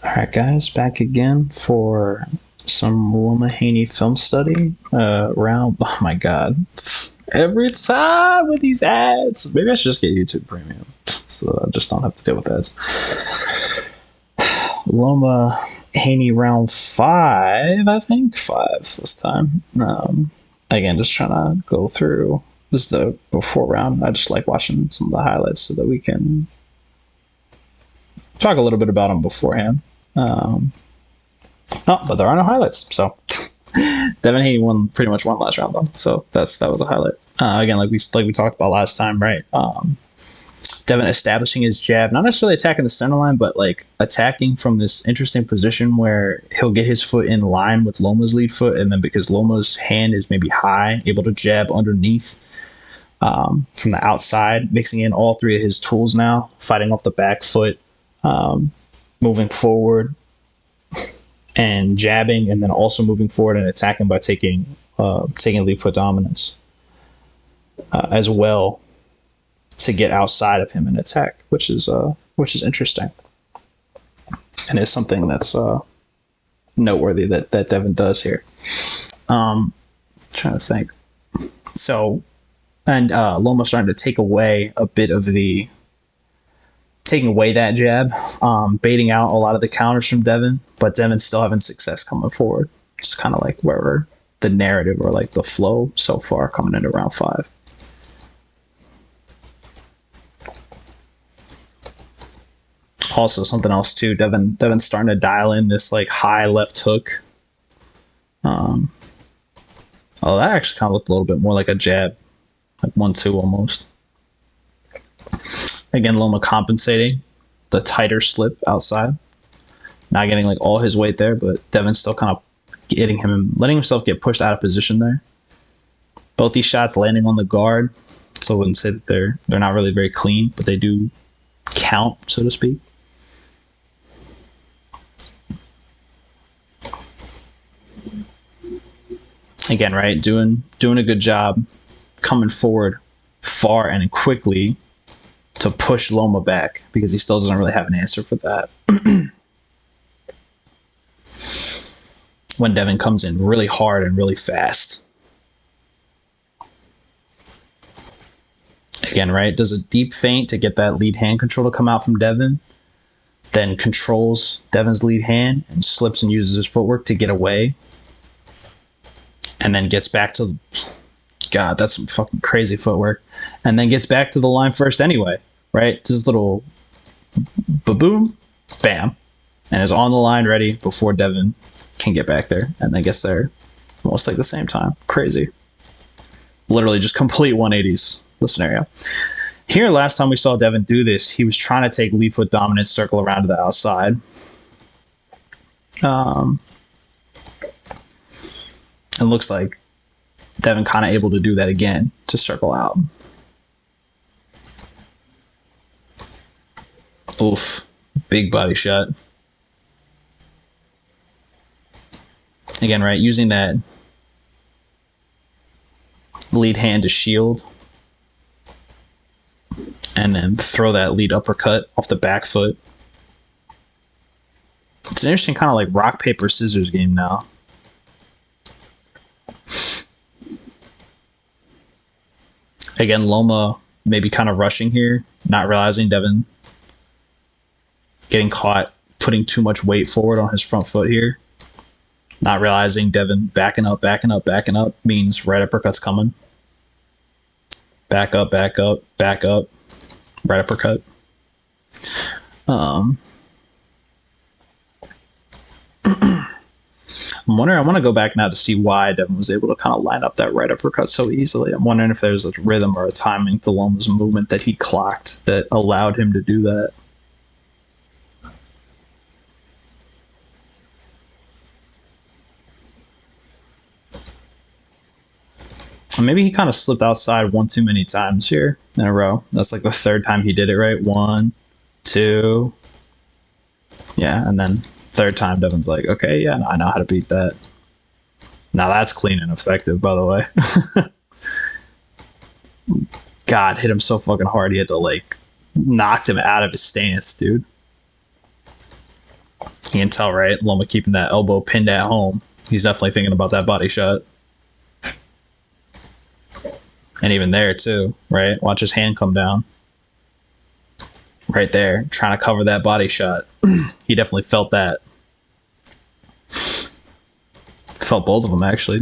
Alright, guys, back again for some Loma Haney film study. Round. Oh my god. Every time with these ads. Maybe I should just get YouTube Premium so I just don't have to deal with ads. Loma Haney round 5, I think. 5 this time. Again, just trying to go through. This is the before round. I just like watching some of the highlights so that we can talk a little bit about them beforehand. But there are no highlights. So Devin Haney pretty much won last round though. So that was a highlight. Again, like we talked about last time, right? Devin establishing his jab, not necessarily attacking the center line, but like attacking from this interesting position where he'll get his foot in line with Loma's lead foot, and then because Loma's hand is maybe high, able to jab underneath from the outside, mixing in all three of his tools now, fighting off the back foot, moving forward and jabbing, and then also moving forward and attacking by taking lead foot dominance as well to get outside of him and attack, which is interesting, and is something that's noteworthy that Devin does here. Trying to think. So, and Loma's starting to take away a bit of taking away that jab, baiting out a lot of the counters from Devin, but Devin's still having success coming forward. It's kind of like wherever the narrative or like the flow so far coming into round 5. Also, something else too, Devin's starting to dial in this like high left hook. That actually kind of looked a little bit more like a jab, like 1-2 almost. Again, Loma compensating the tighter slip outside, not getting like all his weight there, but Devin's still kind of letting himself get pushed out of position there. Both these shots landing on the guard, so I wouldn't say that they're not really very clean, but they do count, so to speak. Again, right, doing a good job coming forward far and quickly to push Loma back, because he still doesn't really have an answer for that. When Devin comes in really hard and really fast. Again, right, does a deep feint to get that lead hand control to come out from Devin, then controls Devin's lead hand and slips and uses his footwork to get away, and then gets back to, God, that's some fucking crazy footwork, and then gets back to the line first anyway, right? Just little ba-boom, bam, and is on the line ready before Devin can get back there, and then gets there almost like the same time. Crazy. Literally just complete 180s, the scenario. Here, last time we saw Devin do this, he was trying to take lead foot dominance, circle around to the outside. It looks like Devin kind of able to do that again to circle out. Oof, big body shot. Again, right, using that lead hand to shield, and then throw that lead uppercut off the back foot. It's an interesting kind of like rock, paper, scissors game now. Again, Loma maybe kind of rushing here, not realizing Devin getting caught putting too much weight forward on his front foot here. Not realizing Devin backing up means right uppercut's coming. Back up, right uppercut. I'm wondering, I want to go back now to see why Devin was able to kind of line up that right uppercut so easily. I'm wondering if there's a rhythm or a timing to Loma's movement that he clocked that allowed him to do that. Maybe he kind of slipped outside one too many times here in a row. That's like the third time he did it, right? 1, 2. Yeah, and then third time Devin's like, okay, yeah, I know how to beat that. Now that's clean and effective, by the way. God, hit him so fucking hard he had to like knocked him out of his stance, dude. You can tell, right? Loma keeping that elbow pinned at home. He's definitely thinking about that body shot. And even there, too, right? Watch his hand come down. Right there, trying to cover that body shot. He definitely felt that. Felt both of them, actually.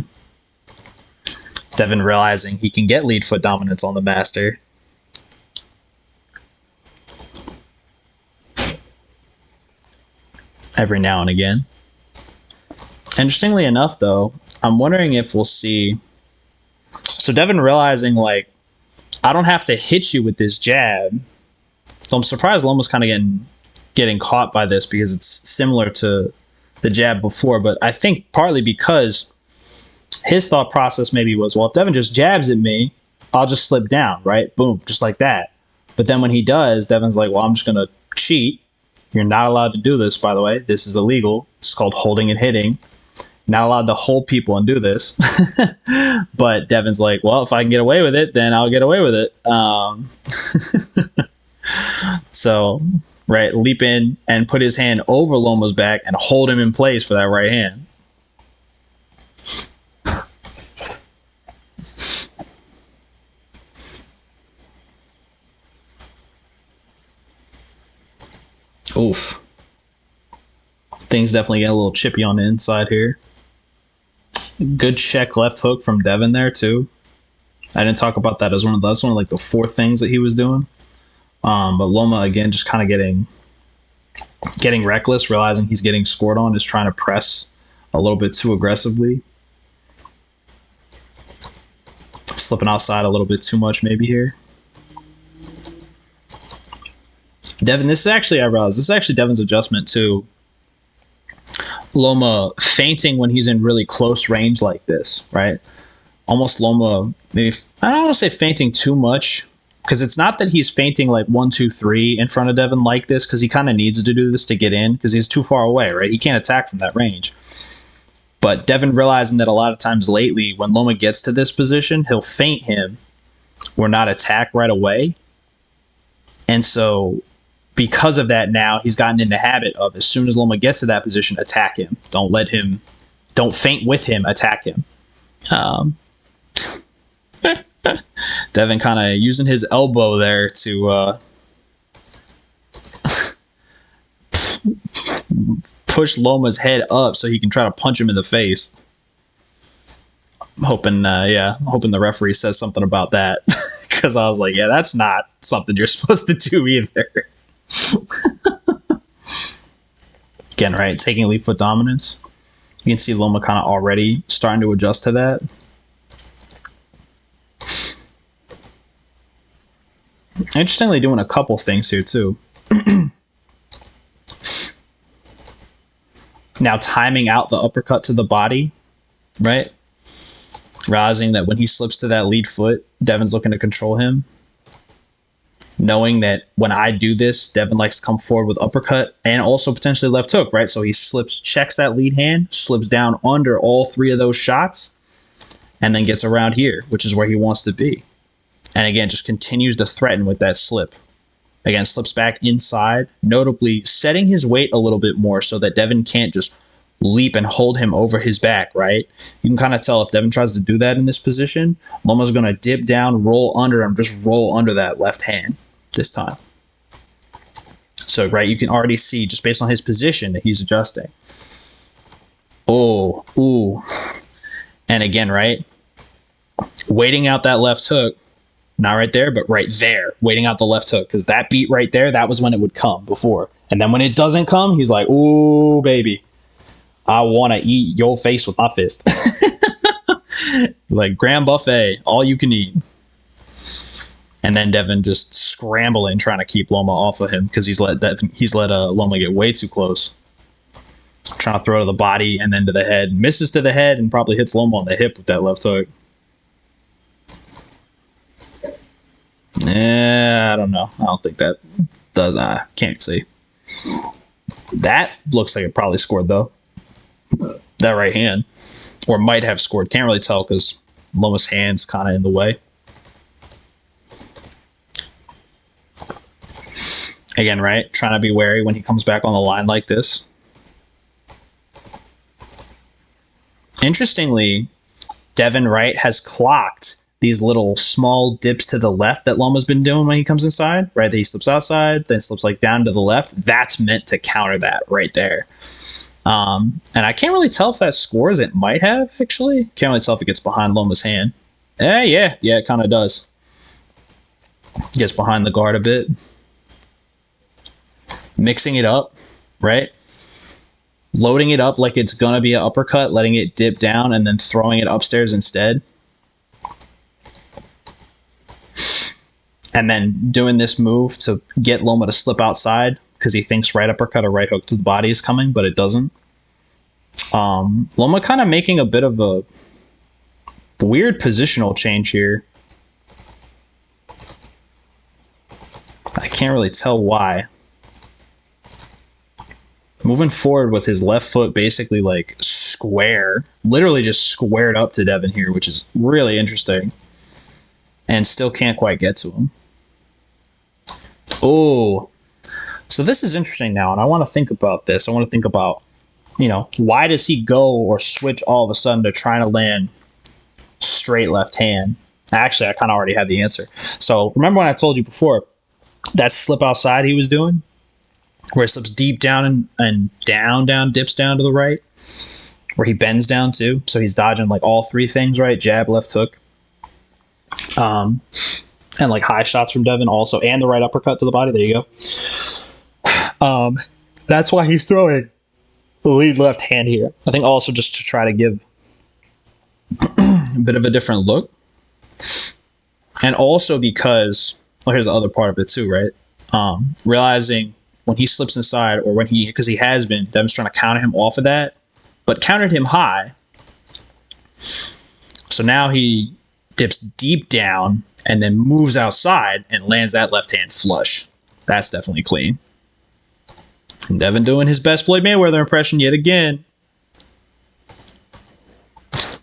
Devin realizing he can get lead foot dominance on the master. Every now and again. Interestingly enough, though, I'm wondering if we'll see... So Devin realizing, like, I don't have to hit you with this jab. So I'm surprised Loma's kind of getting caught by this because it's similar to the jab before. But I think partly because his thought process maybe was, well, if Devin just jabs at me, I'll just slip down, right? Boom, just like that. But then when he does, Devin's like, well, I'm just going to cheat. You're not allowed to do this, by the way. This is illegal. It's called holding and hitting. Not allowed to hold people and do this. But Devin's like, well, if I can get away with it, then I'll get away with it. So, right, leap in and put his hand over Loma's back and hold him in place for that right hand. Oof. Things definitely get a little chippy on the inside here. Good check left hook from Devin there too. I didn't talk about that as one of like the 4 things that he was doing. But Loma again just kind of getting reckless, realizing he's getting scored on, is trying to press a little bit too aggressively. Slipping outside a little bit too much maybe here. Devin, this is actually, I realize, this is actually Devin's adjustment to Loma feinting when he's in really close range like this, right? Almost Loma, maybe, I don't want to say feinting too much, because it's not that he's feinting like 1, 2, 3 in front of Devin like this, because he kind of needs to do this to get in, because he's too far away, right? He can't attack from that range. But Devin realizing that a lot of times lately, when Loma gets to this position, he'll feint him or not attack right away. And so because of that, now he's gotten in the habit of, as soon as Loma gets to that position, attack him. Don't feint with him, attack him. Devin kind of using his elbow there to push Loma's head up so he can try to punch him in the face. I'm hoping the referee says something about that, because I was like, yeah, that's not something you're supposed to do either. Again, right, taking lead foot dominance. You can see Loma kind of already starting to adjust to that. Interestingly, doing a couple things here too. Now timing out the uppercut to the body, right? Realizing that when he slips to that lead foot, Devin's looking to control him. Knowing that when I do this, Devin likes to come forward with uppercut and also potentially left hook, right? So he checks that lead hand, slips down under all 3 of those shots, and then gets around here, which is where he wants to be. And again, just continues to threaten with that slip. Again, slips back inside, notably setting his weight a little bit more so that Devin can't just leap and hold him over his back, right? You can kind of tell if Devin tries to do that in this position, Loma's going to dip down, roll under him, just roll under that left hand this time. So, right, you can already see, just based on his position, that he's adjusting. Oh, ooh. And again, right, waiting out that left hook. Not right there, but right there, waiting out the left hook, because that beat right there, that was when it would come before. And then when it doesn't come, he's like, ooh, baby, I want to eat your face with my fist. Like grand buffet, all you can eat. And then Devin just scrambling, trying to keep Loma off of him, because he's let Loma get way too close. Trying to throw to the body and then to the head. Misses to the head and probably hits Loma on the hip with that left hook. I don't know. I don't think that does. I can't see. That looks like it probably scored, though. That right hand. Or might have scored. Can't really tell because Loma's hand's kind of in the way. Again, right? Trying to be wary when he comes back on the line like this. Interestingly, Devin Wright has clocked these little small dips to the left that Loma's been doing when he comes inside, right? That he slips outside, then slips like down to the left. That's meant to counter that right there. And I can't really tell if that scores. It might have, actually. Can't really tell if it gets behind Loma's hand. Yeah, it kind of does. Gets behind the guard a bit. Mixing it up, right? Loading it up like it's going to be an uppercut, letting it dip down, and then throwing it upstairs instead. And then doing this move to get Loma to slip outside because he thinks right uppercut or right hook to the body is coming, but it doesn't. Loma kind of making a bit of a weird positional change here. I can't really tell why. Moving forward with his left foot basically like square, literally just squared up to Devin here, which is really interesting. And still can't quite get to him. Oh, so this is interesting now, and I want to think about this. I want to think about, why does he go or switch all of a sudden to trying to land straight left hand? Actually, I kind of already had the answer. So remember when I told you before that slip outside he was doing, where he slips deep down and down, dips down to the right, where he bends down too. So he's dodging like all three things, right? Jab, left hook. And like high shots from Devin also, and the right uppercut to the body. There you go. That's why he's throwing the lead left hand here. I think also just to try to give a bit of a different look. And also because, here's the other part of it too, right? Realizing when he slips inside, or because he has been, Devin's trying to counter him off of that, but countered him high. So now he dips deep down and then moves outside and lands that left hand flush. That's definitely clean. And Devin doing his best Floyd Mayweather impression yet again.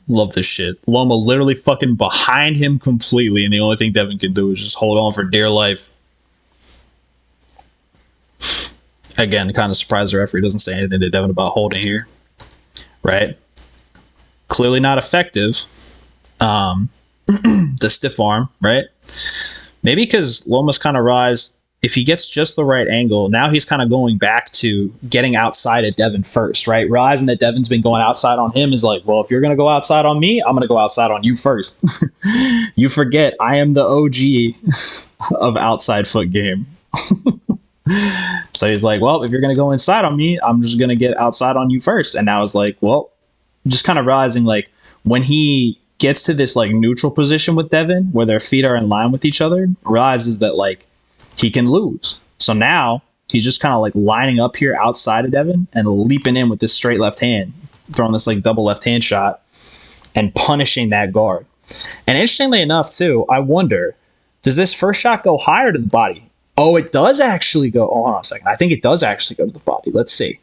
Love this shit. Loma literally fucking behind him completely, and the only thing Devin can do is just hold on for dear life. Again, kind of surprised the referee doesn't say anything to Devin about holding here. Right? Clearly not effective. The stiff arm, right? Maybe because Loma's kind of rise, if he gets just the right angle, now he's kind of going back to getting outside at Devin first, right? Realizing that Devin's been going outside on him is like, well, if you're going to go outside on me, I'm going to go outside on you first. You forget, I am the OG of outside foot game. So he's like, well, if you're going to go inside on me, I'm just going to get outside on you first. And now it's like, well, just kind of realizing like when he gets to this like neutral position with Devin where their feet are in line with each other, realizes that like he can lose. So now he's just kind of like lining up here outside of Devin and leaping in with this straight left hand, throwing this like double left hand shot and punishing that guard. And interestingly enough too, I wonder, does this first shot go higher to the body? Oh, it does actually go. Oh, hold on a second. I think it does actually go to the body. Let's see.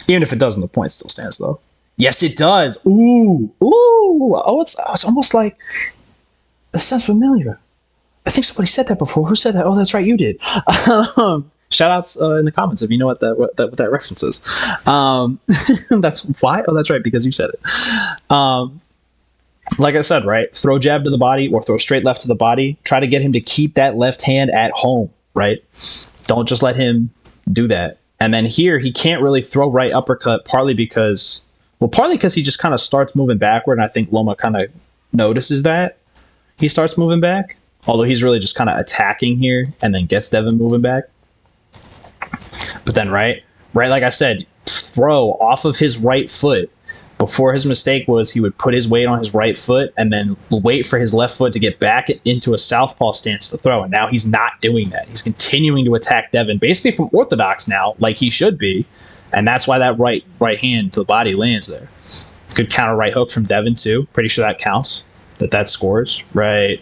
Even if it doesn't, the point still stands though. Yes, it does. Ooh. Oh, it's almost like, that sounds familiar. I think somebody said that before. Who said that? Oh, that's right, you did. Shout outs in the comments if you know what that reference is. That's why. Oh, that's right, because you said it. Like I said, right? Throw jab to the body or throw straight left to the body. Try to get him to keep that left hand at home, right? Don't just let him do that. And then here, he can't really throw right uppercut, partly because he just kind of starts moving backward, and I think Loma kind of notices that he starts moving back, although he's really just kind of attacking here and then gets Devin moving back. But then, right, like I said, throw off of his right foot. Before, his mistake was he would put his weight on his right foot and then wait for his left foot to get back into a southpaw stance to throw. And now he's not doing that. He's continuing to attack Devin, basically from orthodox now, like he should be. And that's why that right hand to the body lands there. Good counter right hook from Devin, too. Pretty sure that counts, that scores. Right.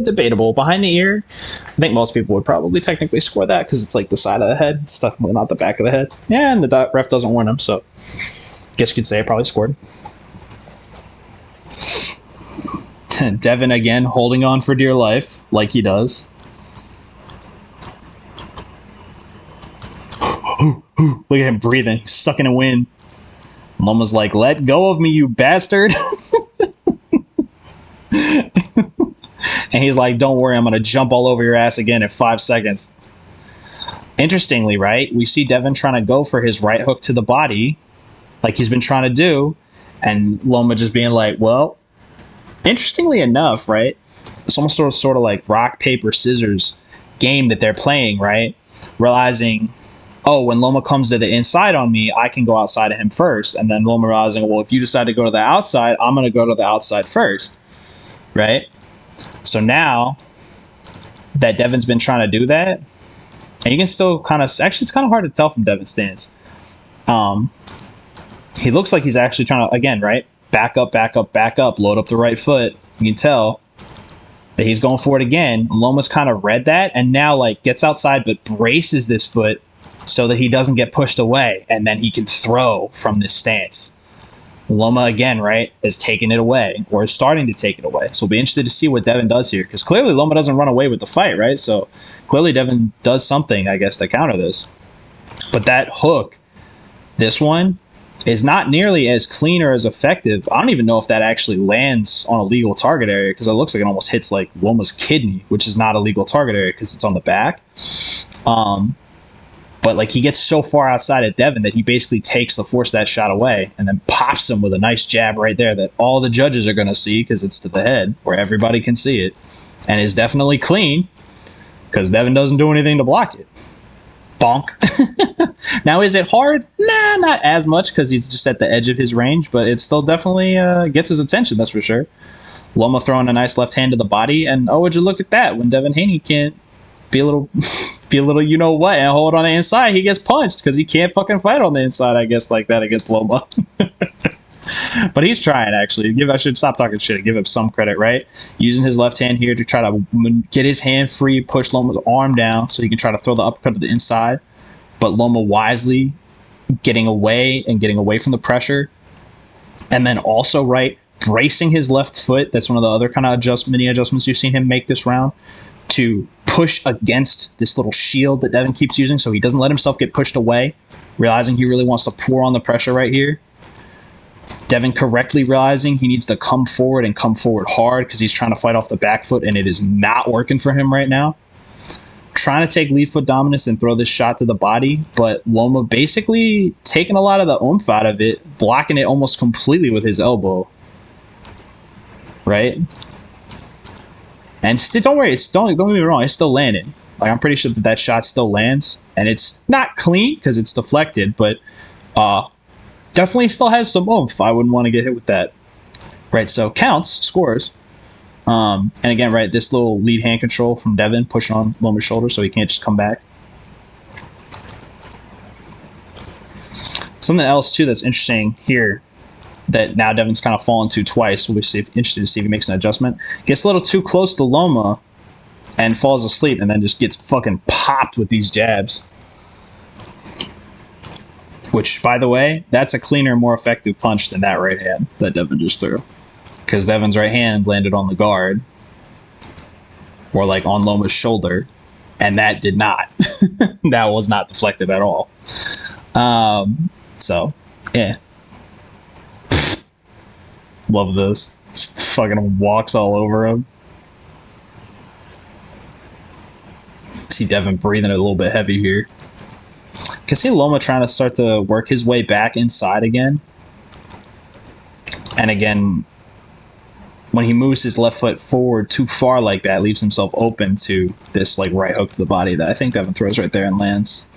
Debatable. Behind the ear, I think most people would probably technically score that because it's like the side of the head. It's definitely not the back of the head. Yeah, and the ref doesn't warn him, so I guess you could say it probably scored. Devin again holding on for dear life, like he does. Look at him breathing, he's sucking in wind. Loma's like, let go of me, you bastard. And he's like, don't worry, I'm going to jump all over your ass again in 5 seconds. Interestingly, right, we see Devin trying to go for his right hook to the body, like he's been trying to do, and Loma just being like, well, interestingly enough, right, it's almost sort of like rock, paper, scissors game that they're playing, right, realizing, oh, when Loma comes to the inside on me, I can go outside of him first, and then Loma realizing, well, if you decide to go to the outside, I'm going to go to the outside first, right? So now that Devin's been trying to do that, and you can still kind of, actually it's kind of hard to tell from Devin's stance. He looks like he's actually trying to, again, right, back up, load up the right foot. You can tell that he's going for it again. Loma's kind of read that, and now like gets outside but braces this foot so that he doesn't get pushed away, and then he can throw from this stance. Loma, again, right, is taking it away, or is starting to take it away. So we'll be interested to see what Devin does here, because clearly Loma doesn't run away with the fight, right? So clearly Devin does something, I guess, to counter this. But that hook, this one, is not nearly as clean or as effective. I don't even know if that actually lands on a legal target area, because it looks like it almost hits like Loma's kidney, which is not a legal target area because it's on the back. But like he gets so far outside of Devin that he basically takes the force of that shot away and then pops him with a nice jab right there that all the judges are going to see because it's to the head where everybody can see it, and is definitely clean because Devin doesn't do anything to block it. Bonk. Now, is it hard? Nah, not as much because he's just at the edge of his range, but it still definitely gets his attention, that's for sure. Loma throwing a nice left hand to the body, and oh, would you look at that, when Devin Haney can't be a little you know what and hold on the inside, he gets punched because he can't fucking fight on the inside, I guess, like that against Loma. But he's trying, actually. I should stop talking shit and give him some credit, right? Using his left hand here to try to get his hand free, push Loma's arm down so he can try to throw the uppercut to the inside. But Loma wisely getting away from the pressure. And then also, right, bracing his left foot. That's one of the other kind of mini adjustments you've seen him make this round, to push against this little shield that Devin keeps using so he doesn't let himself get pushed away, realizing he really wants to pour on the pressure right here. Devin correctly realizing he needs to come forward and come forward hard because he's trying to fight off the back foot, and it is not working for him right now. Trying to take lead foot dominance and throw this shot to the body, but Loma basically taking a lot of the oomph out of it, blocking it almost completely with his elbow. Right? And don't worry, don't get me wrong, it's still landing. Like, I'm pretty sure that shot still lands, and it's not clean because it's deflected, but definitely still has some oomph. I wouldn't want to get hit with that. Right, so counts, scores. And again, right, this little lead hand control from Devin, pushing on Loma's shoulder so he can't just come back. Something else, too, that's interesting here that now Devin's kind of fallen to twice. We'll be interested to see if he makes an adjustment. Gets a little too close to Loma and falls asleep, and then just gets fucking popped with these jabs. Which, by the way, that's a cleaner, more effective punch than that right hand that Devin just threw. Because Devin's right hand landed on the guard, or like on Loma's shoulder, and that did not. That was not deflected at all. So, yeah. Love this. Just fucking walks all over him. See Devin breathing a little bit heavy here. Can see Loma trying to start to work his way back inside again. And again, when he moves his left foot forward too far like that, leaves himself open to this like right hook to the body that I think Devin throws right there and lands.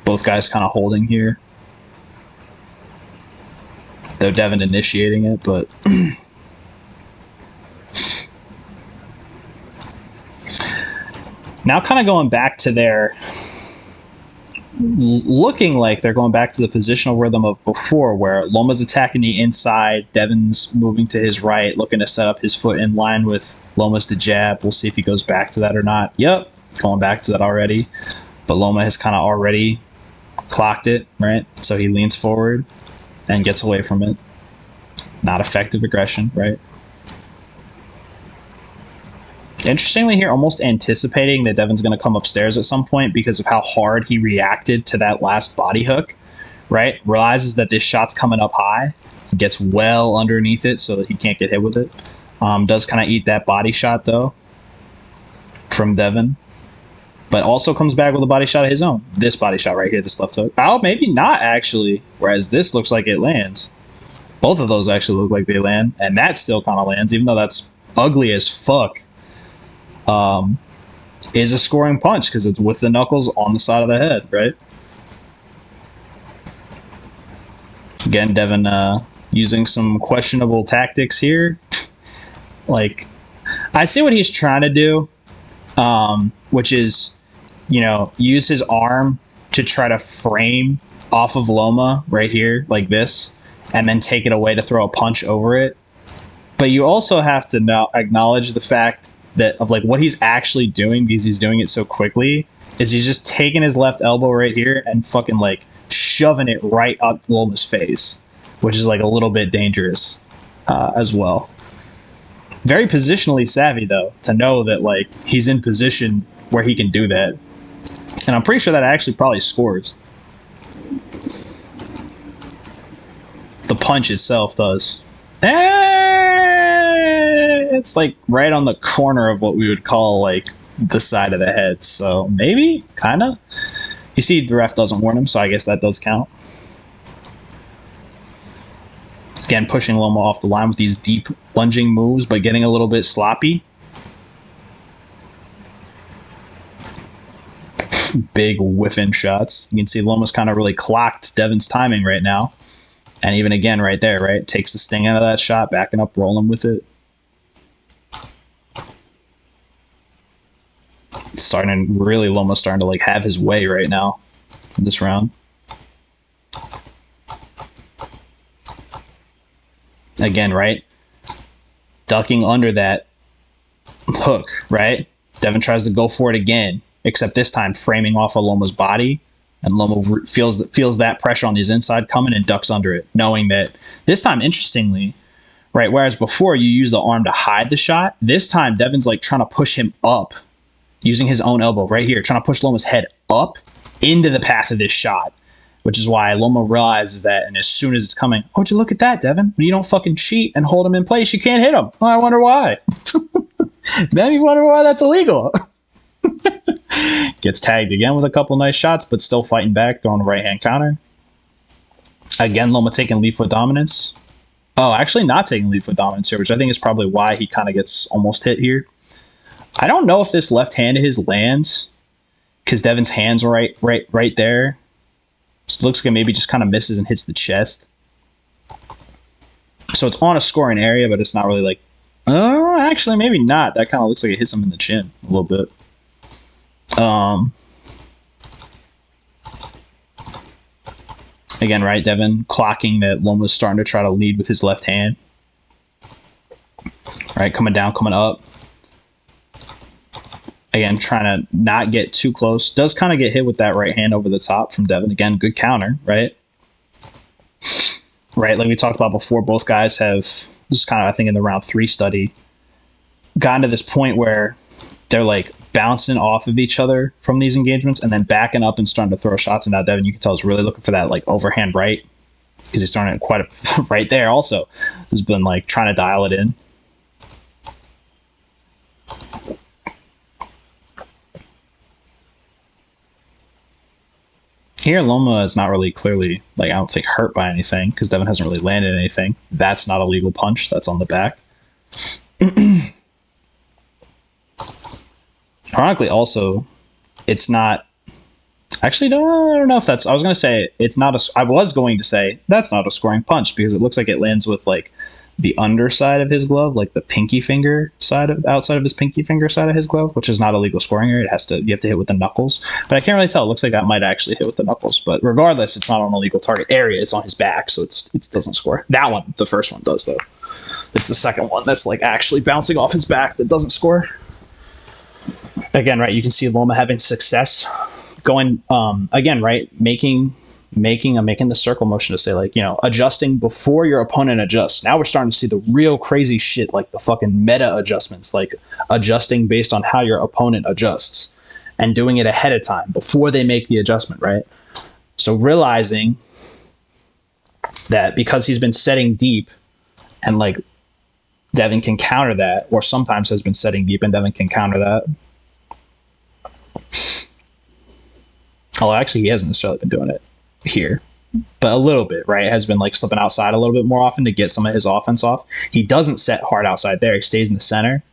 Both guys kind of holding here. Though Devin initiating it, but now kind of going back to their, looking like they're going back to the positional rhythm of before, where Loma's attacking the inside, Devin's moving to his right, looking to set up his foot in line with Loma's to jab. We'll see if he goes back to that or not. Yep, going back to that already. But Loma has kind of already clocked it, right? So he leans forward and gets away from it. Not effective aggression, right? Interestingly here, almost anticipating that Devin's going to come upstairs at some point because of how hard he reacted to that last body hook, right? Realizes that this shot's coming up high, gets well underneath it so that he can't get hit with it. Does kind of eat that body shot, though, from Devin. But also comes back with a body shot of his own. This body shot right here, this left hook. Oh, maybe not, actually. Whereas this looks like it lands. Both of those actually look like they land. And that still kind of lands, even though that's ugly as fuck. Is a scoring punch because it's with the knuckles on the side of the head, right? Again, Devin using some questionable tactics here. Like, I see what he's trying to do, which is, use his arm to try to frame off of Loma right here, like this, and then take it away to throw a punch over it. But you also have to now acknowledge the fact that of like what he's actually doing, because he's doing it so quickly, is he's just taking his left elbow right here and fucking like shoving it right up Loma's face, which is like a little bit dangerous as well. Very positionally savvy though, to know that like he's in position where he can do that. And I'm pretty sure that actually probably scores. The punch itself does. It's like right on the corner of what we would call like the side of the head. So maybe, kind of. You see the ref doesn't warn him, so I guess that does count. Again, pushing Loma off the line with these deep lunging moves, but getting a little bit sloppy. Big whiffing shots. You can see Loma's kind of really clocked Devin's timing right now. And even again, right there, right? Takes the sting out of that shot, backing up, rolling with it. Loma's starting to like have his way right now in this round. Again, right? Ducking under that hook, right? Devin tries to go for it again, except this time framing off of Loma's body. And Loma feels that pressure on his inside coming and ducks under it, knowing that this time, interestingly, right, whereas before you use the arm to hide the shot, this time Devin's like trying to push him up, using his own elbow right here, trying to push Loma's head up into the path of this shot, which is why Loma realizes that, and as soon as it's coming, oh, would you look at that, Devin? When you don't fucking cheat and hold him in place, you can't hit him. Oh, I wonder why. Then you wonder why that's illegal. Gets tagged again with a couple nice shots, but still fighting back, throwing a right-hand counter. Again, Loma taking lead foot dominance. Oh, actually not taking lead foot dominance here, which I think is probably why he kind of gets almost hit here. I don't know if this left hand of his lands, because Devin's hand's right there. So it looks like it maybe just kind of misses and hits the chest. So it's on a scoring area, but it's not really like, oh, actually maybe not. That kind of looks like it hits him in the chin a little bit. Again, right, Devin clocking that Loma's starting to try to lead with his left hand. Right, coming down, coming up. Again, trying to not get too close. Does kind of get hit with that right hand over the top from Devin. Again, good counter, right? Right, like we talked about before, both guys have, this is kind of, I think, in the round 3 study, gotten to this point where they're like bouncing off of each other from these engagements and then backing up and starting to throw shots. And now Devin, you can tell, is really looking for that like overhand right, because he's throwing it quite a right there also. Has been like trying to dial it in. Here, Loma is not really clearly, like, I don't think hurt by anything, because Devin hasn't really landed anything. That's not a legal punch. That's on the back. Ironically, also, it's not... Actually, I don't know if that's... I was going to say, it's not a... I was going to say, that's not a scoring punch, because it looks like it lands with, like, the underside of his glove, like the pinky finger side of... outside of his pinky finger side of his glove, which is not a legal scoring area. You have to hit with the knuckles. But I can't really tell. It looks like that might actually hit with the knuckles. But regardless, it's not on a legal target area. It's on his back, so it doesn't score. That one, the first one, does, though. It's the second one that's, like, actually bouncing off his back that doesn't score. Again, right, you can see Loma having success going, again, right, making making the circle motion to say, like, adjusting before your opponent adjusts. Now we're starting to see the real crazy shit, like the fucking meta adjustments, like adjusting based on how your opponent adjusts and doing it ahead of time before they make the adjustment, right? So realizing that because he's been setting deep and like Devin can counter that, or sometimes has been setting deep and Devin can counter that. Although actually he hasn't necessarily been doing it here, but a little bit, right? Has been like slipping outside a little bit more often to get some of his offense off. He doesn't set hard outside there. He stays in the center.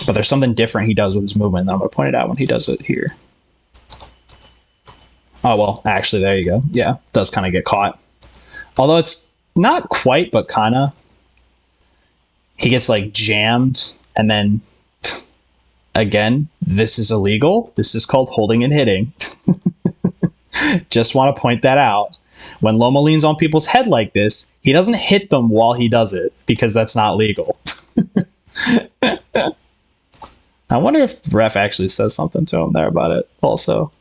But there's something different he does with his movement, and I'm going to point it out when he does it here. Oh, well, actually, there you go. Yeah, does kind of get caught. Although it's not quite, but kind of. He gets like jammed, and then again, this is illegal. This is called holding and hitting. Just want to point that out. When Loma leans on people's head like this, he doesn't hit them while he does it, because that's not legal. I wonder if the ref actually says something to him there about it also.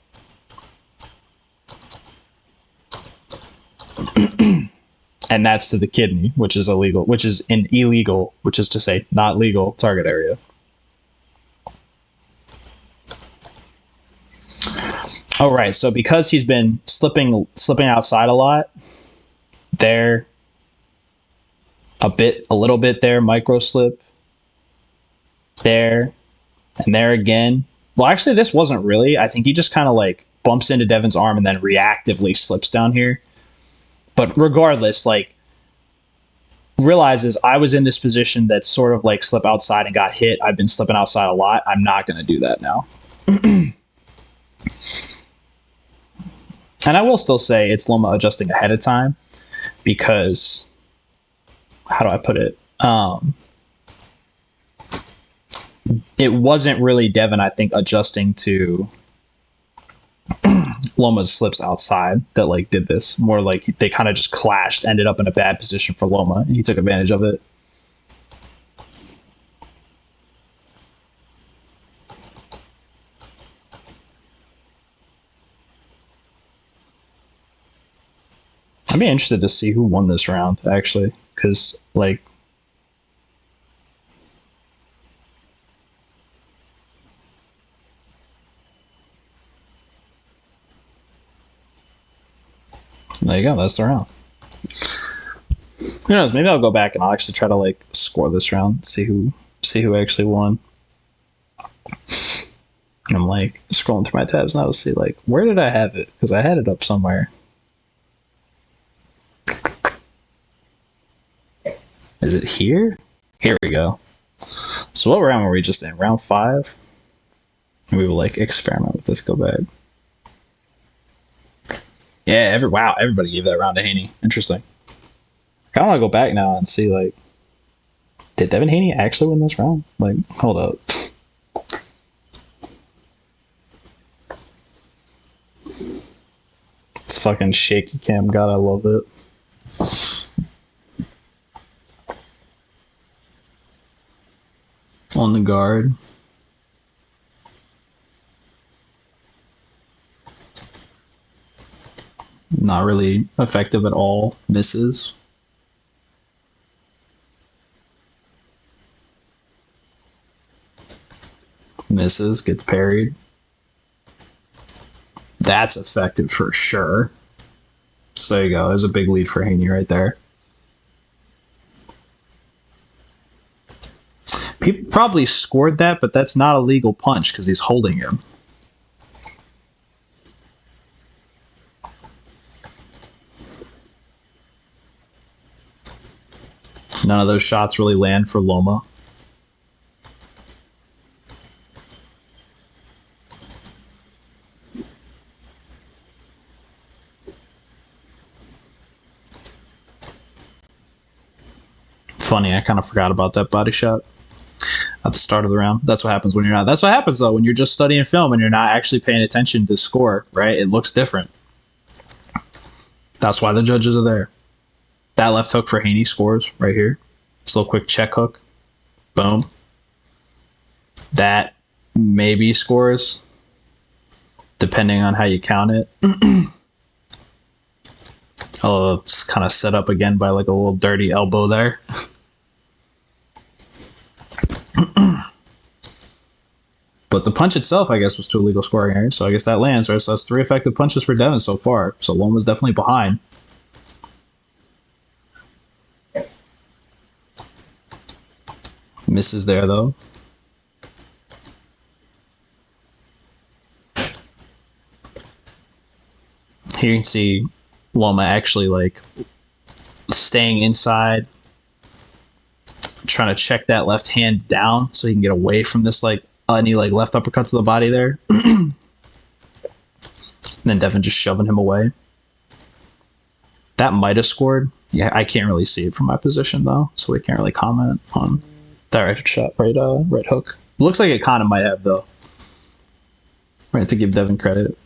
And that's to the kidney, which is illegal, which is an illegal, which is to say not legal target area. All right, so because he's been slipping outside a lot, there, a little bit there, micro slip, there, and there again. Well, actually, this wasn't really. I think he just kind of like bumps into Devin's arm and then reactively slips down here. But regardless, like, realizes I was in this position that's sort of like slip outside and got hit. I've been slipping outside a lot. I'm not going to do that now. And I will still say it's Loma adjusting ahead of time because, how do I put it? It wasn't really Devin, I think, adjusting to Loma's slips outside that like did this. More like they kind of just clashed, ended up in a bad position for Loma, and he took advantage of it. I'd be interested to see who won this round, actually, because, like, there you go, that's the round. Who knows, maybe I'll go back and I'll actually try to, like, score this round, see who actually won. And I'm, like, scrolling through my tabs and I'll see, like, where did I have it? Because I had it up somewhere. Is it here? Here we go. So what round were we just in? Round 5? And we will like experiment with this. Go back. Yeah, everybody gave that round to Haney. Interesting. I kind of want to go back now and see, like, did Devin Haney actually win this round? Like, hold up. It's fucking shaky cam. God, I love it. On the guard. Not really effective at all. Misses. Misses. Gets parried. That's effective for sure. So there you go. There's a big lead for Haney right there. People probably scored that, but that's not a legal punch because he's holding him. None of those shots really land for Loma. Funny, I kind of forgot about that body shot at the start of the round. That's what happens when you're not. That's what happens though when you're just studying film and you're not actually paying attention to score, right? It looks different. That's why the judges are there. That left hook for Haney scores right here. This little quick check hook. Boom. That maybe scores. depending on how you count it. Oh, it's kind of set up again by like a little dirty elbow there. But the punch itself, I guess, was to a legal scoring area, so I guess that lands, right? So that's 3 effective punches for Devin so far. So Loma's definitely behind. Misses there, though. Here you can see Loma actually, like, staying inside, trying to check that left hand down so he can get away from this, like, any like left uppercut to the body there. And then Devin just shoving him away. That might have scored. Yeah, I can't really see it from my position though, so we can't really comment on directed shot, right hook. Looks like it kind of might have though. Right, to give Devin credit.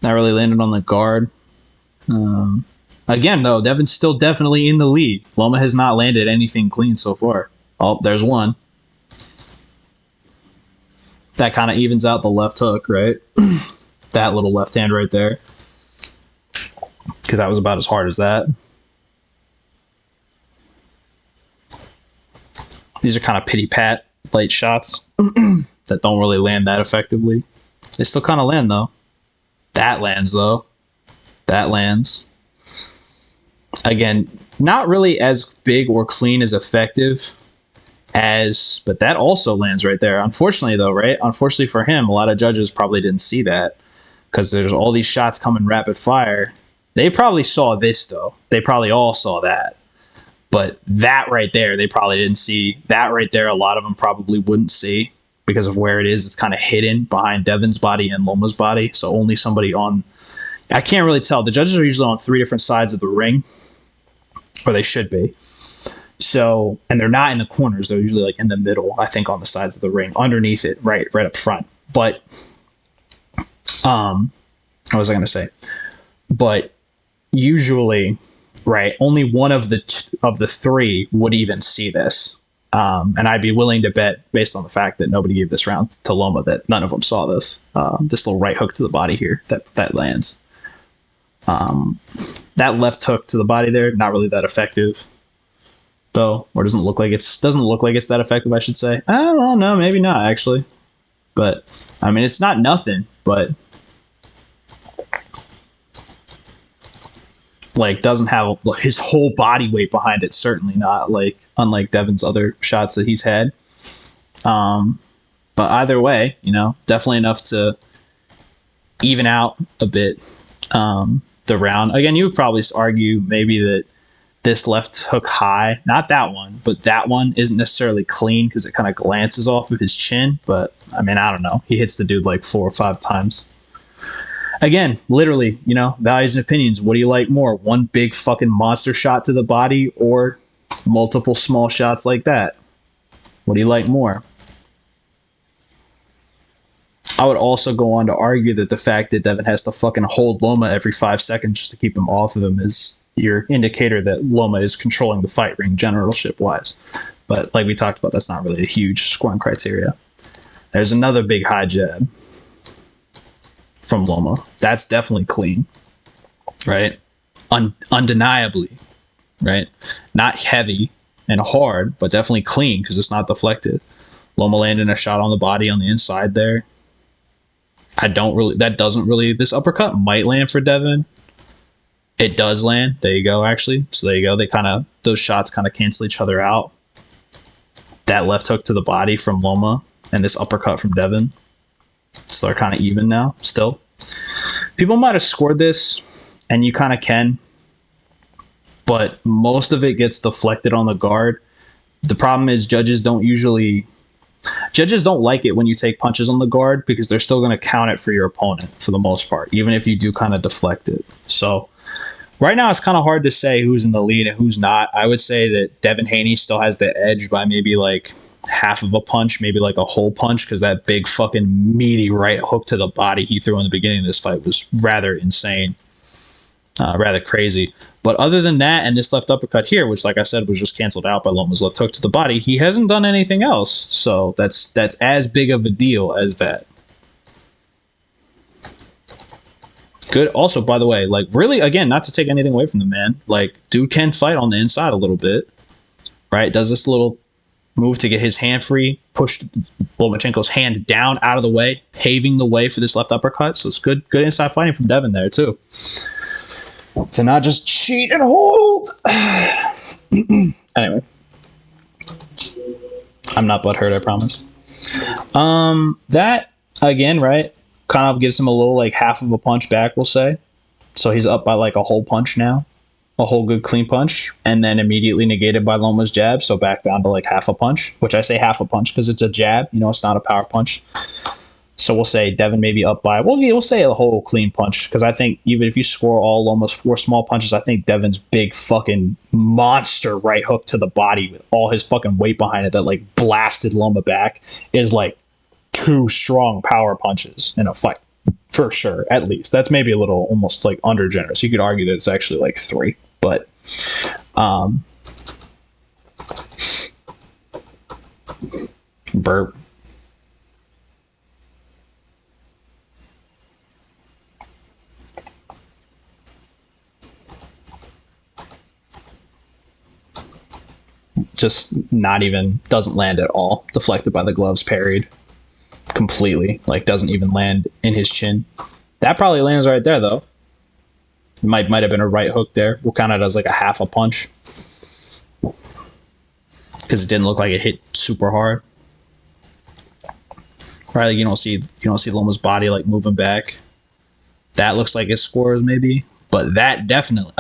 Not really landed on the guard. Again though, Devin's still definitely in the lead. Loma has not landed anything clean so far. Oh, there's one. That kind of evens out the left hook, right? That little left hand right there. Because that was about as hard as that. These are kind of pity-pat light shots that don't really land that effectively. They still kind of land, though. That lands, though. That lands. Again, not really as big or clean as effective but that also lands right there. Unfortunately though, right? Unfortunately for him, a lot of judges probably didn't see that because there's all these shots coming rapid fire. They probably saw this though. They probably all saw that. But that right there, they probably didn't see. That right there, a lot of them probably wouldn't see because of where it is. It's kind of hidden behind Devin's body and Loma's body. So only somebody on... I can't really tell. The judges are usually on 3 different sides of the ring, or they should be. So, and they're not in the corners. They're usually like in the middle, I think, on the sides of the ring, underneath it, right up front. But, what was I going to say? But usually, right, only one of the 3 would even see this. And I'd be willing to bet, based on the fact that nobody gave this round to Loma, that none of them saw this. This little right hook to the body here that lands. That left hook to the body there, not really that effective. Though, or doesn't look like it's that effective, I should say. I don't know, maybe not actually, but I mean it's not nothing, but like doesn't have his whole body weight behind it. Certainly not, like unlike Devin's other shots that he's had. But either way, you know, definitely enough to even out a bit the round. Again, you would probably argue maybe that this left hook high, not that one, but that one isn't necessarily clean because it kind of glances off of his chin. But I mean, I don't know. He hits the dude like 4 or 5 times. Again, literally, you know, values and opinions. What do you like more? One big fucking monster shot to the body or multiple small shots like that? What do you like more? I would also go on to argue that the fact that Devin has to fucking hold Loma every 5 seconds just to keep him off of him is your indicator that Loma is controlling the fight ring generalship wise. But like we talked about, that's not really a huge scoring criteria. There's another big high jab from Loma. That's definitely clean, right? Undeniably, right? Not heavy and hard, but definitely clean because it's not deflected. Loma landing a shot on the body on the inside there. This uppercut might land for Devin. It does land. There you go, actually. So there you go. Those shots kind of cancel each other out. That left hook to the body from Loma and this uppercut from Devin. So they're kind of even now, still. People might have scored this, and you kind of can, but most of it gets deflected on the guard. The problem is judges don't like it when you take punches on the guard because they're still going to count it for your opponent for the most part, even if you do kind of deflect it. So right now it's kind of hard to say who's in the lead and who's not. I would say that Devin Haney still has the edge by maybe like half of a punch, maybe like a whole punch, because that big fucking meaty right hook to the body he threw in the beginning of this fight was rather insane. rather crazy. But other than that, and this left uppercut here, which, like I said, was just canceled out by Loma's left hook to the body, he hasn't done anything else. So that's as big of a deal as that. Good. Also, by the way, like, really, again, not to take anything away from the man, like, dude can fight on the inside a little bit, right? Does this little move to get his hand free, push Lomachenko's hand down out of the way, paving the way for this left uppercut. So it's good inside fighting from Devin there, too. To not just cheat and hold. Anyway. I'm not butthurt, I promise. That, again, right, kind of gives him a little, like, half of a punch back, we'll say. So he's up by, like, a whole punch now. A whole good clean punch. And then immediately negated by Loma's jab. So back down to, like, half a punch. Which I say half a punch because it's a jab. You know, it's not a power punch. So we'll say Devin maybe up by, well, we'll say a whole clean punch. Because I think even if you score all Loma's 4 small punches, I think Devin's big fucking monster right hook to the body with all his fucking weight behind it that, like, blasted Loma back is, like, 2 strong power punches in a fight. For sure, at least. That's maybe a little almost, like, under generous. You could argue that it's actually, like, 3. But, burp. Just not even, doesn't land at all. Deflected by the gloves, parried completely. Like, doesn't even land in his chin. That probably lands right there, though. Might have been a right hook there. We'll count it as like a half a punch. Because it didn't look like it hit super hard. Right, like you don't see Loma's body like moving back. That looks like it scores maybe. But that definitely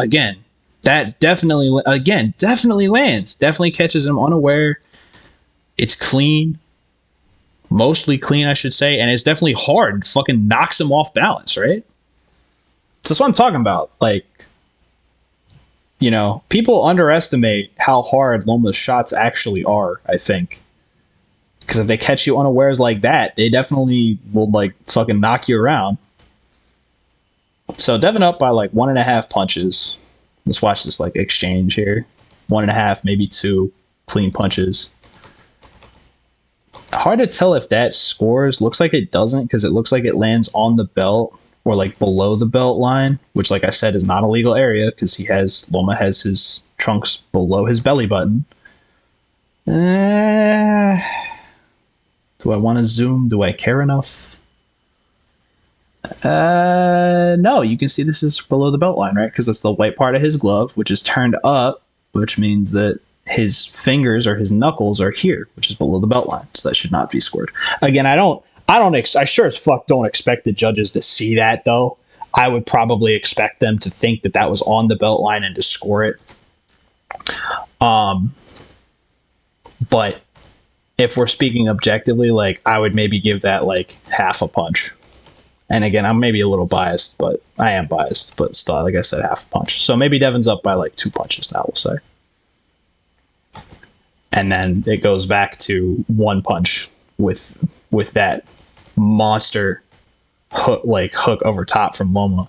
lands. Definitely catches him unaware. It's clean. Mostly clean, I should say. And it's definitely hard. Fucking knocks him off balance, right? So that's what I'm talking about. Like, you know, people underestimate how hard Loma's shots actually are, I think. Because if they catch you unawares like that, they definitely will, like, fucking knock you around. So Devin up by, like, 1.5 punches. Let's watch this, like, exchange here. 1.5, maybe 2 clean punches. Hard to tell if that scores. Looks like it doesn't, because it looks like it lands on the belt or, like, below the belt line, which, like I said, is not a legal area because Loma has his trunks below his belly button. Do I want to zoom? Do I care enough? No, you can see this is below the belt line, right? Because it's the white part of his glove, which is turned up, which means that his fingers or his knuckles are here, which is below the belt line. So that should not be scored. Again, I sure as fuck don't expect the judges to see that, though. I would probably expect them to think that that was on the belt line and to score it. But if we're speaking objectively, like, I would maybe give that, like, half a punch. And again, I'm maybe a little biased, but I am biased. But still, like I said, half a punch. So maybe Devin's up by, like, 2 punches now, we'll say. And then it goes back to 1 punch with that monster hook over top from Loma.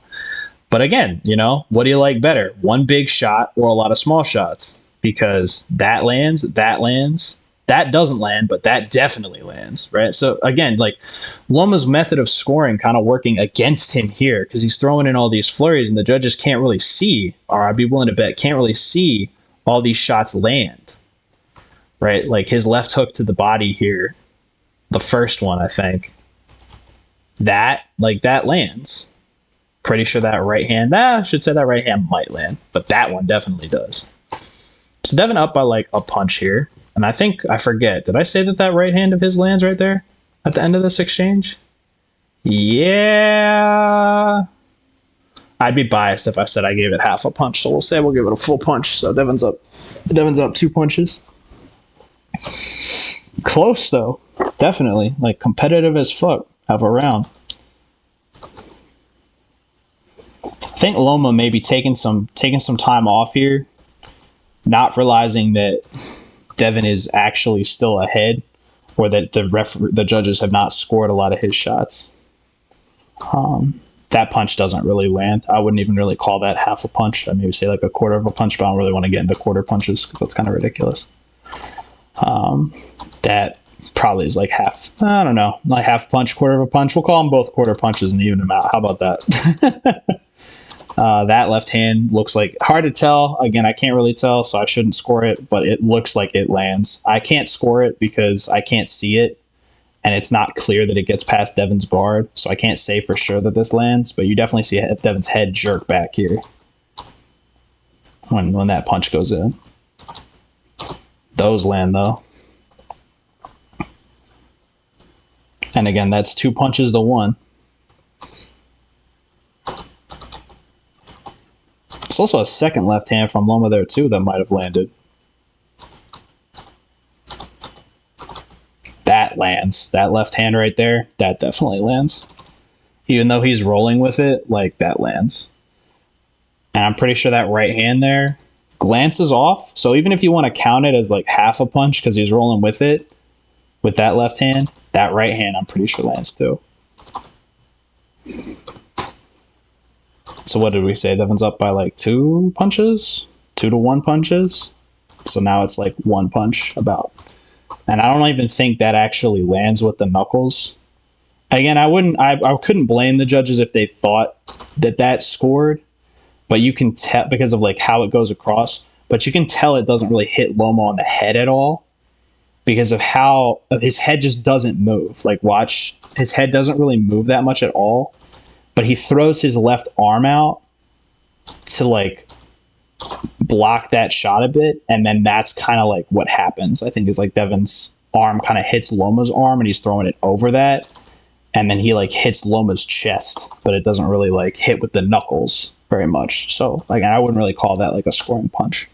But again, you know, what do you like better? 1 big shot or a lot of small shots? Because that lands, that doesn't land, but that definitely lands, right? So again, like, Loma's method of scoring kind of working against him here because he's throwing in all these flurries and the judges can't really see, or I'd be willing to bet, can't really see all these shots land, right? Like his left hook to the body here, the first one, I think, that lands. Pretty sure that right hand, I should say that right hand might land, but that one definitely does. So Devin up by like a punch here. And I think, I forget, did I say that right hand of his lands right there at the end of this exchange? Yeah. I'd be biased if I said I gave it half a punch, so we'll say we'll give it a full punch. So Devin's up 2 punches. Close, though. Definitely. Like, competitive as fuck of a round. I think Loma may be taking some time off here, not realizing that Devin is actually still ahead, or that the judges have not scored a lot of his shots. that punch doesn't really land. I wouldn't even really call that half a punch. I maybe say like a quarter of a punch, but I don't really want to get into quarter punches because that's kind of ridiculous. That probably is like half, I don't know, like half punch, quarter of a punch. We'll call them both quarter punches and even them out. How about that? That left hand looks like, hard to tell. Again, I can't really tell, so I shouldn't score it, but it looks like it lands. I can't score it because I can't see it, and it's not clear that it gets past Devin's guard, so I can't say for sure that this lands, but you definitely see Devin's head jerk back here when that punch goes in. Those land, though. And again, that's 2 punches to 1. There's also a second left hand from Loma there, too, that might have landed. That lands. That left hand right there, that definitely lands. Even though he's rolling with it, like, that lands. And I'm pretty sure that right hand there glances off. So even if you want to count it as, like, half a punch because he's rolling with it, with that left hand, that right hand I'm pretty sure lands, too. So what did we say? Devin's up by like 2 punches? 2 to 1 punches? So now it's like 1 punch about. And I don't even think that actually lands with the knuckles. Again, I couldn't blame the judges if they thought that scored, but you can tell because of like how it goes across, but you can tell it doesn't really hit Loma on the head at all because of how his head just doesn't move. Like watch, his head doesn't really move that much at all. But he throws his left arm out to like block that shot a bit, and then that's kind of like what happens. I think is like Devin's arm kind of hits Loma's arm, and he's throwing it over that, and then he like hits Loma's chest, but it doesn't really like hit with the knuckles very much. So like I wouldn't really call that like a scoring punch.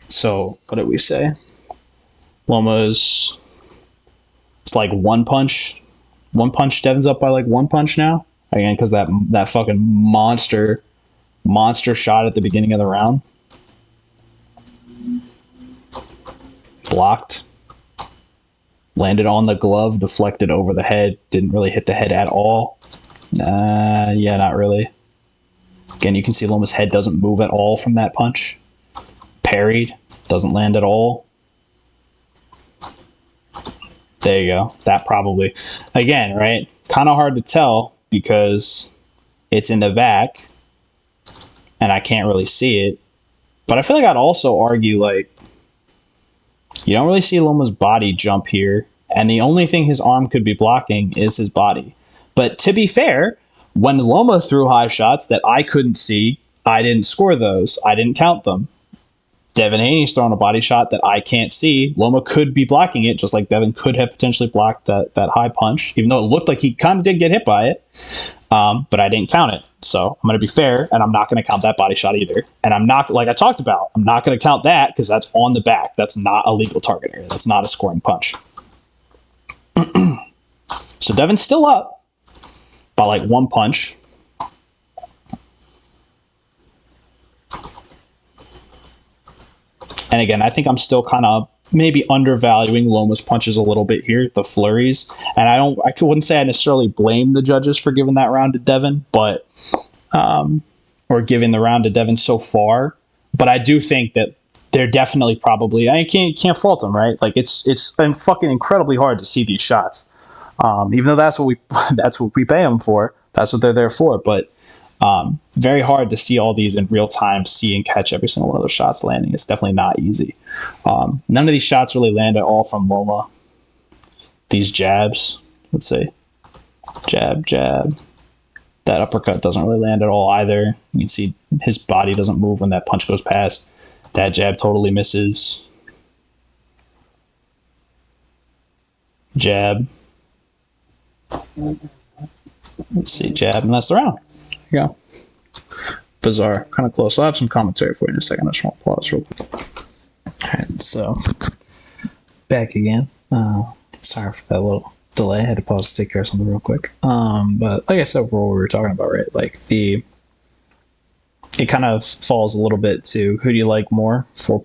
So what did we say? Loma's it's like 1 punch. 1 punch. Devin's up by like 1 punch now. Again, because that fucking monster shot at the beginning of the round. Blocked. Landed on the glove, deflected over the head. Didn't really hit the head at all. Yeah, not really. Again, you can see Loma's head doesn't move at all from that punch. Parried. Doesn't land at all. There you go. That probably, again, right? Kind of hard to tell because it's in the back and I can't really see it. But I feel like I'd also argue, like, you don't really see Loma's body jump here. And the only thing his arm could be blocking is his body. But to be fair, when Loma threw high shots that I couldn't see, I didn't score those. I didn't count them. Devin Haney's throwing a body shot that I can't see. Loma could be blocking it, just like Devin could have potentially blocked that high punch, even though it looked like he kind of did get hit by it. But I didn't count it. So I'm going to be fair, and I'm not going to count that body shot either. And I'm not, like I talked about, I'm not going to count that because that's on the back. That's not a legal target area. That's not a scoring punch. So Devin's still up by like 1 punch. And again, I think I'm still kind of maybe undervaluing Loma's punches a little bit here, the flurries. And I wouldn't say I necessarily blame the judges for giving that round to Devin, but or giving the round to Devin so far. But I do think that they're definitely probably, I can't fault them, right? Like it's been fucking incredibly hard to see these shots. Even though that's what we pay them for. That's what they're there for. But very hard to see all these in real time, see and catch every single one of those shots landing. It's definitely not easy. None of these shots really land at all from Loma. These jabs, let's see, jab. That uppercut doesn't really land at all either. You can see his body doesn't move when that punch goes past. That jab totally misses. Jab. Let's see, jab, and that's the round. There you go. Bizarre. Kind of close. I'll have some commentary for you in a second. I just want to pause real quick. Alright, so back again. Sorry for that little delay. I had to pause to take care of something real quick. But like I said, what we were talking about, right? Like it kind of falls a little bit to who do you like more? 4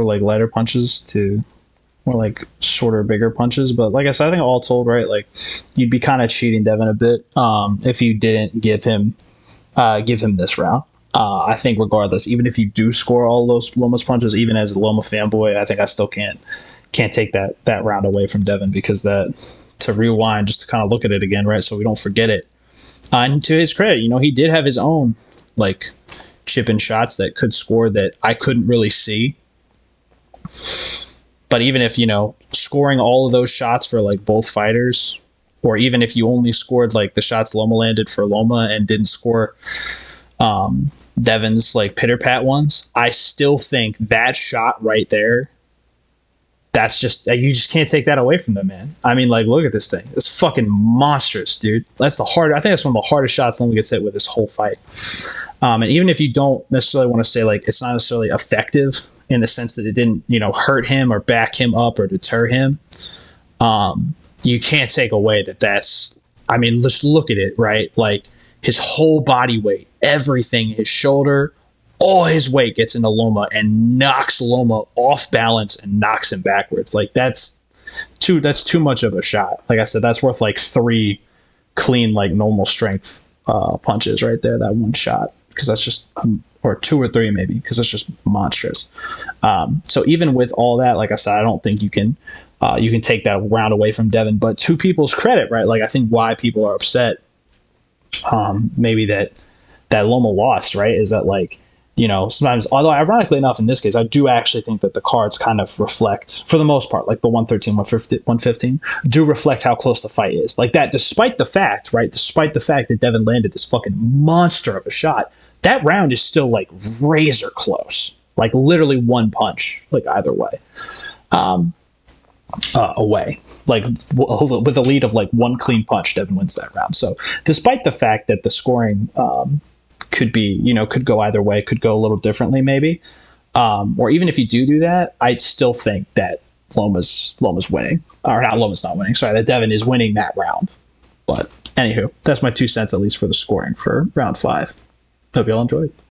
like lighter punches to more like shorter, bigger punches. But like I said, I think all told, right, like you'd be kind of cheating Devin a bit if you didn't give him this round. I think regardless, even if you do score all those Loma's punches, even as a Loma fanboy, I think I still can't take that round away from Devin, because that, to rewind, just to kind of look at it again, right? So we don't forget it. And to his credit, he did have his own like chip and shots that could score that I couldn't really see. But even if, scoring all of those shots for like both fighters, or even if you only scored like the shots Loma landed for Loma and didn't score Devin's like pitter pat ones, I still think that shot right there, that's just, you just can't take that away from them, man. I mean, like, look at this thing. It's fucking monstrous, dude. I think that's one of the hardest shots Loma gets hit with this whole fight. And even if you don't necessarily want to say like it's not necessarily effective in the sense that it didn't, hurt him or back him up or deter him, you can't take away that's, I mean, let's look at it, right? Like his whole body weight, everything, his shoulder, all his weight gets into Loma and knocks Loma off balance and knocks him backwards. Like that's too much of a shot. Like I said, that's worth like 3 clean, like normal strength punches right there, that one shot, because that's just, or 2 or 3 maybe, because it's just monstrous. So even with all that, like I said, I don't think you can take that round away from Devin. But to people's credit, right? Like I think why people are upset, maybe that Loma lost, right, is that like, sometimes, although ironically enough, in this case, I do actually think that the cards kind of reflect, for the most part, like the 113, 115, do reflect how close the fight is. Like that, despite the fact that Devin landed this fucking monster of a shot, that round is still like razor close, like literally one punch, like either way, away. Like with a lead of like one clean punch, Devin wins that round. So despite the fact that the scoring could be, could go either way, could go a little differently maybe, or even if you do that, I still think that Loma's winning, or not, Loma's not winning, sorry, that Devin is winning that round. But anywho, that's my 2 cents, at least for the scoring for round 5. Hope you all enjoyed.